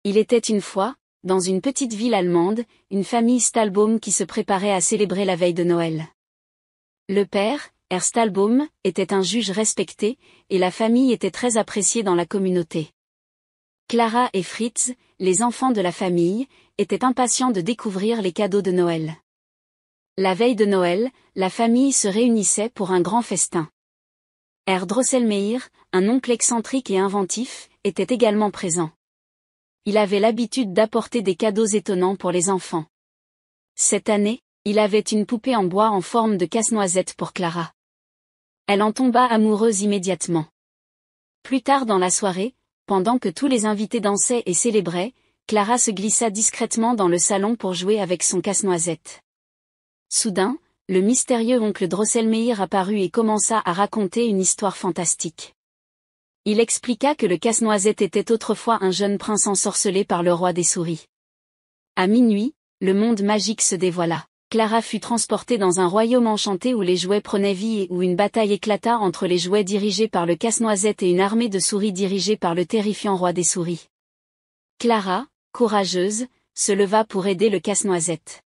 Il était une fois, dans une petite ville allemande, une famille Stahlbaum qui se préparait à célébrer la veille de Noël. Le père, Herr Stahlbaum, était un juge respecté, et la famille était très appréciée dans la communauté. Clara et Fritz, les enfants de la famille, étaient impatients de découvrir les cadeaux de Noël. La veille de Noël, la famille se réunissait pour un grand festin. Herr Drosselmeyer, un oncle excentrique et inventif, était également présent. Il avait l'habitude d'apporter des cadeaux étonnants pour les enfants. Cette année, il avait une poupée en bois en forme de casse-noisette pour Clara. Elle en tomba amoureuse immédiatement. Plus tard dans la soirée, pendant que tous les invités dansaient et célébraient, Clara se glissa discrètement dans le salon pour jouer avec son casse-noisette. Soudain, le mystérieux oncle Drosselmeyer apparut et commença à raconter une histoire fantastique. Il expliqua que le casse-noisette était autrefois un jeune prince ensorcelé par le roi des souris. À minuit, le monde magique se dévoila. Clara fut transportée dans un royaume enchanté où les jouets prenaient vie et où une bataille éclata entre les jouets dirigés par le casse-noisette et une armée de souris dirigée par le terrifiant roi des souris. Clara, courageuse, se leva pour aider le casse-noisette.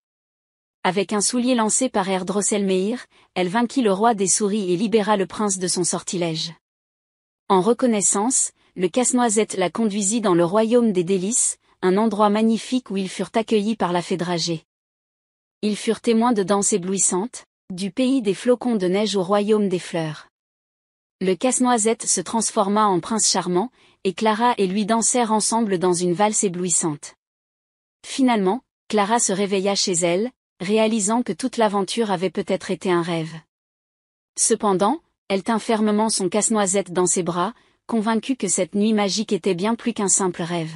Avec un soulier lancé par Herr Drosselmeyer, elle vainquit le roi des souris et libéra le prince de son sortilège. En reconnaissance, le casse-noisette la conduisit dans le royaume des délices, un endroit magnifique où ils furent accueillis par la fée dragée. Ils furent témoins de danses éblouissantes, du pays des flocons de neige au royaume des fleurs. Le casse-noisette se transforma en prince charmant, et Clara et lui dansèrent ensemble dans une valse éblouissante. Finalement, Clara se réveilla chez elle, réalisant que toute l'aventure avait peut-être été un rêve. Cependant, elle tint fermement son casse-noisette dans ses bras, convaincue que cette nuit magique était bien plus qu'un simple rêve.